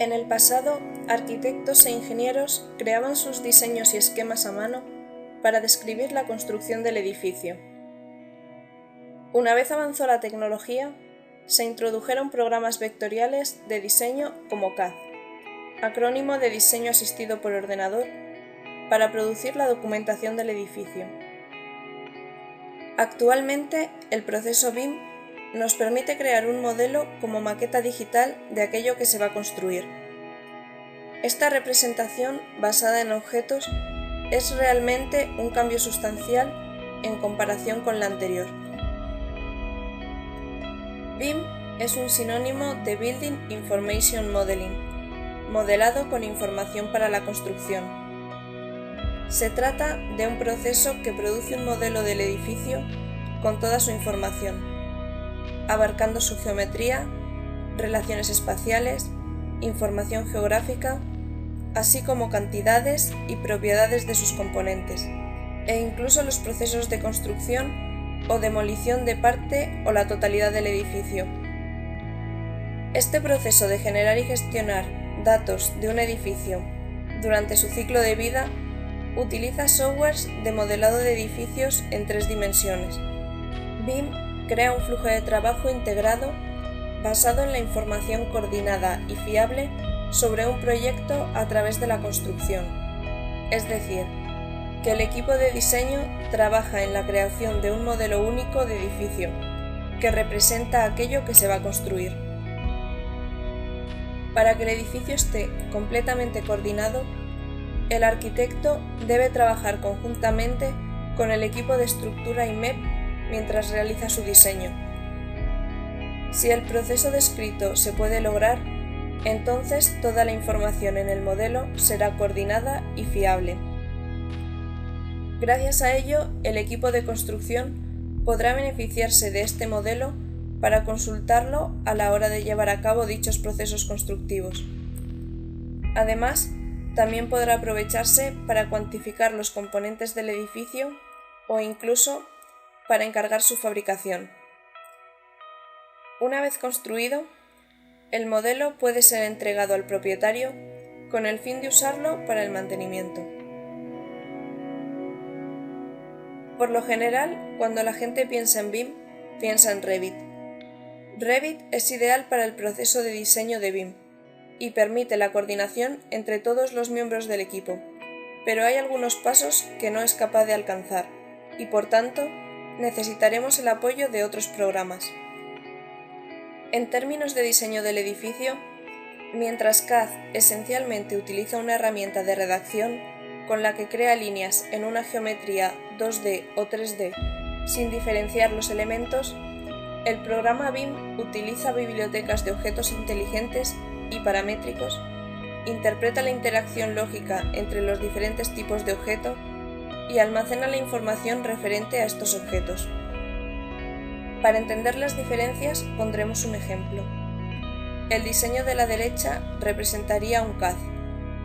En el pasado, arquitectos e ingenieros creaban sus diseños y esquemas a mano para describir la construcción del edificio. Una vez avanzó la tecnología, se introdujeron programas vectoriales de diseño como CAD, acrónimo de Diseño Asistido por Ordenador, para producir la documentación del edificio. Actualmente, el proceso BIM nos permite crear un modelo como maqueta digital de aquello que se va a construir. Esta representación basada en objetos es realmente un cambio sustancial en comparación con la anterior. BIM es un sinónimo de Building Information Modeling, modelado con información para la construcción. Se trata de un proceso que produce un modelo del edificio con toda su información, abarcando su geometría, relaciones espaciales, información geográfica, así como cantidades y propiedades de sus componentes, e incluso los procesos de construcción o demolición de parte o la totalidad del edificio. Este proceso de generar y gestionar datos de un edificio durante su ciclo de vida utiliza softwares de modelado de edificios en 3 dimensiones. BIM crea un flujo de trabajo integrado basado en la información coordinada y fiable sobre un proyecto a través de la construcción, es decir, que el equipo de diseño trabaja en la creación de un modelo único de edificio que representa aquello que se va a construir. Para que el edificio esté completamente coordinado, el arquitecto debe trabajar conjuntamente con el equipo de estructura y MEP mientras realiza su diseño. Si el proceso descrito se puede lograr, entonces toda la información en el modelo será coordinada y fiable. Gracias a ello, el equipo de construcción podrá beneficiarse de este modelo para consultarlo a la hora de llevar a cabo dichos procesos constructivos. Además, también podrá aprovecharse para cuantificar los componentes del edificio o incluso para encargar su fabricación. Una vez construido, el modelo puede ser entregado al propietario con el fin de usarlo para el mantenimiento. Por lo general, cuando la gente piensa en BIM, piensa en Revit. Revit es ideal para el proceso de diseño de BIM y permite la coordinación entre todos los miembros del equipo, pero hay algunos pasos que no es capaz de alcanzar y, por tanto, necesitaremos el apoyo de otros programas. En términos de diseño del edificio, mientras CAD esencialmente utiliza una herramienta de redacción con la que crea líneas en una geometría 2D o 3D sin diferenciar los elementos, el programa BIM utiliza bibliotecas de objetos inteligentes y paramétricos, interpreta la interacción lógica entre los diferentes tipos de objeto y almacena la información referente a estos objetos. Para entender las diferencias pondremos un ejemplo. El diseño de la derecha representaría un CAD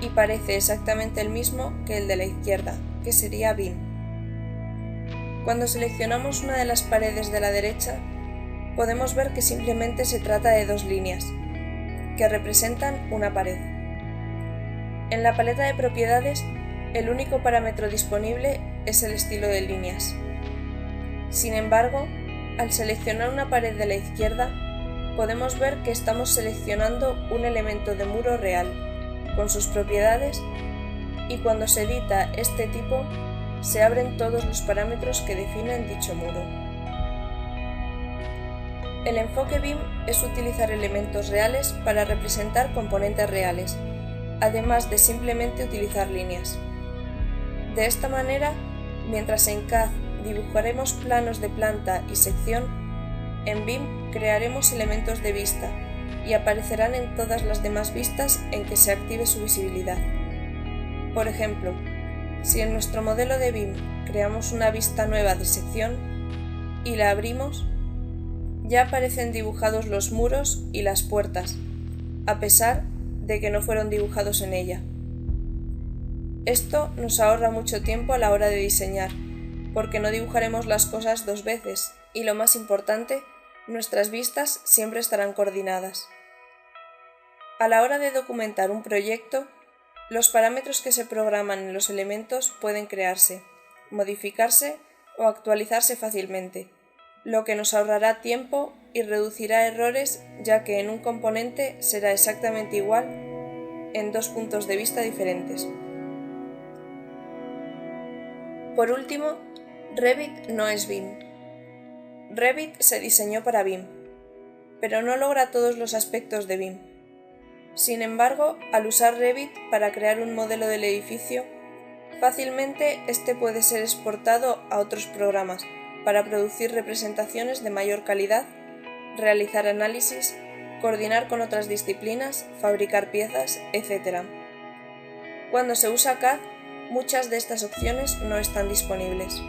y parece exactamente el mismo que el de la izquierda, que sería BIM. Cuando seleccionamos una de las paredes de la derecha, podemos ver que simplemente se trata de 2 líneas, que representan una pared. En la paleta de propiedades, el único parámetro disponible es el estilo de líneas. Sin embargo, al seleccionar una pared de la izquierda, podemos ver que estamos seleccionando un elemento de muro real, con sus propiedades, y cuando se edita este tipo, se abren todos los parámetros que definen dicho muro. El enfoque BIM es utilizar elementos reales para representar componentes reales, además de simplemente utilizar líneas. De esta manera, mientras en CAD dibujaremos planos de planta y sección, en BIM crearemos elementos de vista y aparecerán en todas las demás vistas en que se active su visibilidad. Por ejemplo, si en nuestro modelo de BIM creamos una vista nueva de sección y la abrimos, ya aparecen dibujados los muros y las puertas, a pesar de que no fueron dibujados en ella. Esto nos ahorra mucho tiempo a la hora de diseñar, porque no dibujaremos las cosas 2 veces y, lo más importante, nuestras vistas siempre estarán coordinadas. A la hora de documentar un proyecto, los parámetros que se programan en los elementos pueden crearse, modificarse o actualizarse fácilmente, lo que nos ahorrará tiempo y reducirá errores, ya que en un componente será exactamente igual en dos puntos de vista diferentes. Por último, Revit no es BIM. Revit se diseñó para BIM, pero no logra todos los aspectos de BIM. Sin embargo, al usar Revit para crear un modelo del edificio, fácilmente este puede ser exportado a otros programas para producir representaciones de mayor calidad, realizar análisis, coordinar con otras disciplinas, fabricar piezas, etc. Cuando se usa CAD, muchas de estas opciones no están disponibles.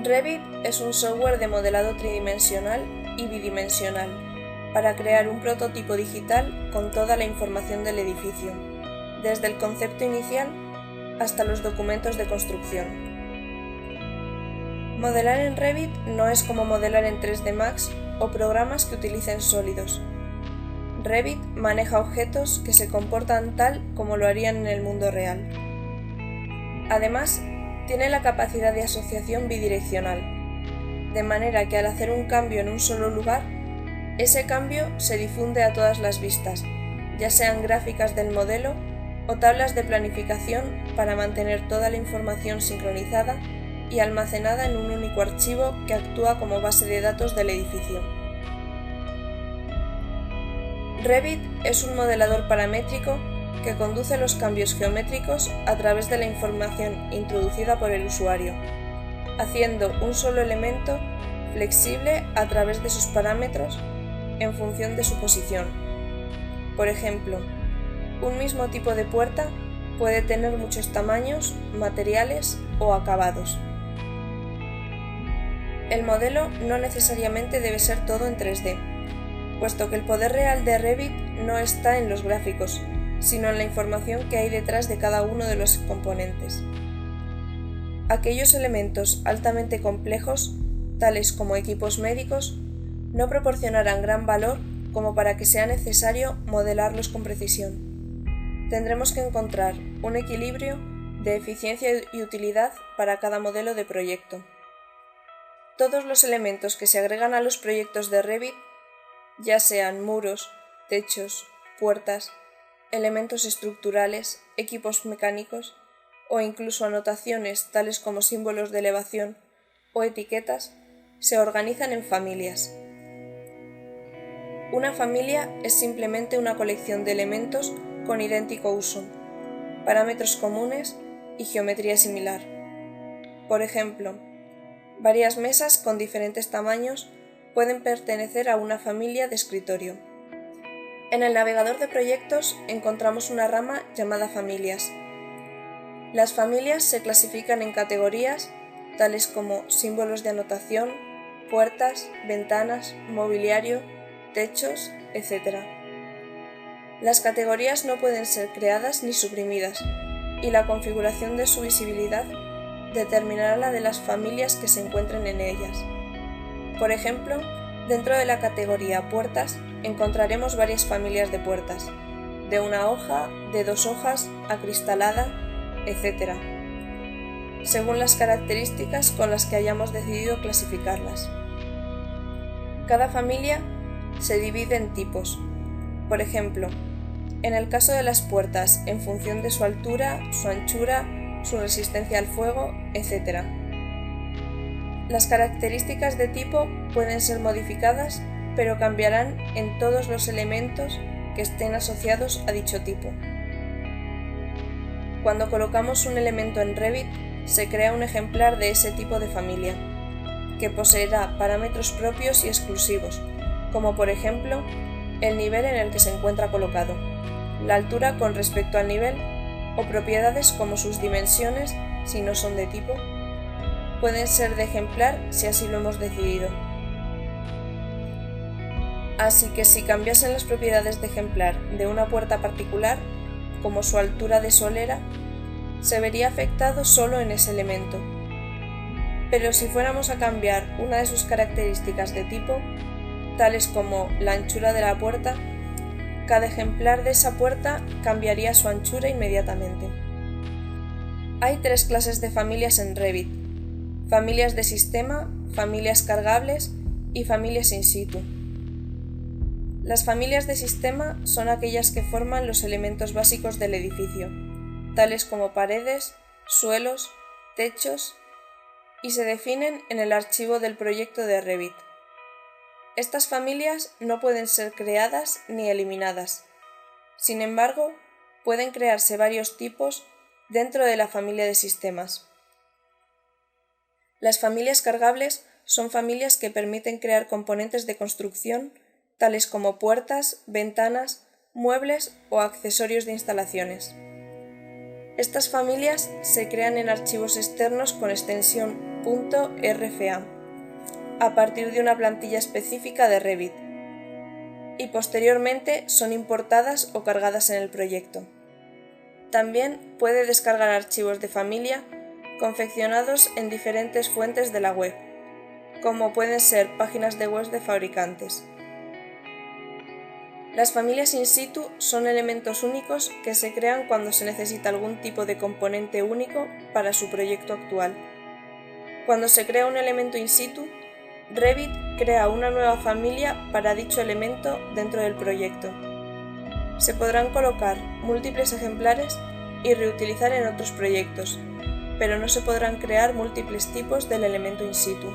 Revit es un software de modelado tridimensional y bidimensional para crear un prototipo digital con toda la información del edificio, desde el concepto inicial hasta los documentos de construcción. Modelar en Revit no es como modelar en 3D Max o programas que utilicen sólidos. Revit maneja objetos que se comportan tal como lo harían en el mundo real. Además, tiene la capacidad de asociación bidireccional, de manera que al hacer un cambio en un solo lugar, ese cambio se difunde a todas las vistas, ya sean gráficas del modelo o tablas de planificación para mantener toda la información sincronizada y almacenada en un único archivo que actúa como base de datos del edificio. Revit es un modelador paramétrico que conduce los cambios geométricos a través de la información introducida por el usuario, haciendo un solo elemento flexible a través de sus parámetros en función de su posición. Por ejemplo, un mismo tipo de puerta puede tener muchos tamaños, materiales o acabados. El modelo no necesariamente debe ser todo en 3D, puesto que el poder real de Revit no está en los gráficos, sino en la información que hay detrás de cada uno de los componentes. Aquellos elementos altamente complejos, tales como equipos médicos, no proporcionarán gran valor como para que sea necesario modelarlos con precisión. Tendremos que encontrar un equilibrio de eficiencia y utilidad para cada modelo de proyecto. Todos los elementos que se agregan a los proyectos de Revit, ya sean muros, techos, puertas, elementos estructurales, equipos mecánicos o incluso anotaciones tales como símbolos de elevación o etiquetas, se organizan en familias. Una familia es simplemente una colección de elementos con idéntico uso, parámetros comunes y geometría similar. Por ejemplo, varias mesas con diferentes tamaños pueden pertenecer a una familia de escritorio. En el navegador de proyectos encontramos una rama llamada familias. Las familias se clasifican en categorías tales como símbolos de anotación, puertas, ventanas, mobiliario, techos, etc. Las categorías no pueden ser creadas ni suprimidas, y la configuración de su visibilidad determinará la de las familias que se encuentren en ellas. Por ejemplo, dentro de la categoría puertas encontraremos varias familias de puertas, de una hoja, de 2 hojas, acristalada, etc., según las características con las que hayamos decidido clasificarlas. Cada familia se divide en tipos. Por ejemplo, en el caso de las puertas, en función de su altura, su anchura, su resistencia al fuego, etc. Las características de tipo pueden ser modificadas, pero cambiarán en todos los elementos que estén asociados a dicho tipo. Cuando colocamos un elemento en Revit, se crea un ejemplar de ese tipo de familia, que poseerá parámetros propios y exclusivos, como por ejemplo, el nivel en el que se encuentra colocado, la altura con respecto al nivel, o propiedades como sus dimensiones, si no son de tipo, pueden ser de ejemplar si así lo hemos decidido. Así que si cambiasen las propiedades de ejemplar de una puerta particular, como su altura de solera, se vería afectado solo en ese elemento. Pero si fuéramos a cambiar una de sus características de tipo, tales como la anchura de la puerta, cada ejemplar de esa puerta cambiaría su anchura inmediatamente. Hay 3 clases de familias en Revit: familias de sistema, familias cargables y familias in situ. Las familias de sistema son aquellas que forman los elementos básicos del edificio, tales como paredes, suelos, techos, y se definen en el archivo del proyecto de Revit. Estas familias no pueden ser creadas ni eliminadas. Sin embargo, pueden crearse varios tipos dentro de la familia de sistemas. Las familias cargables son familias que permiten crear componentes de construcción, tales como puertas, ventanas, muebles o accesorios de instalaciones. Estas familias se crean en archivos externos con extensión .rfa, a partir de una plantilla específica de Revit, y posteriormente son importadas o cargadas en el proyecto. También puede descargar archivos de familia confeccionados en diferentes fuentes de la web, como pueden ser páginas de web de fabricantes. Las familias in situ son elementos únicos que se crean cuando se necesita algún tipo de componente único para su proyecto actual. Cuando se crea un elemento in situ, Revit crea una nueva familia para dicho elemento dentro del proyecto. Se podrán colocar múltiples ejemplares y reutilizar en otros proyectos, pero no se podrán crear múltiples tipos del elemento in situ.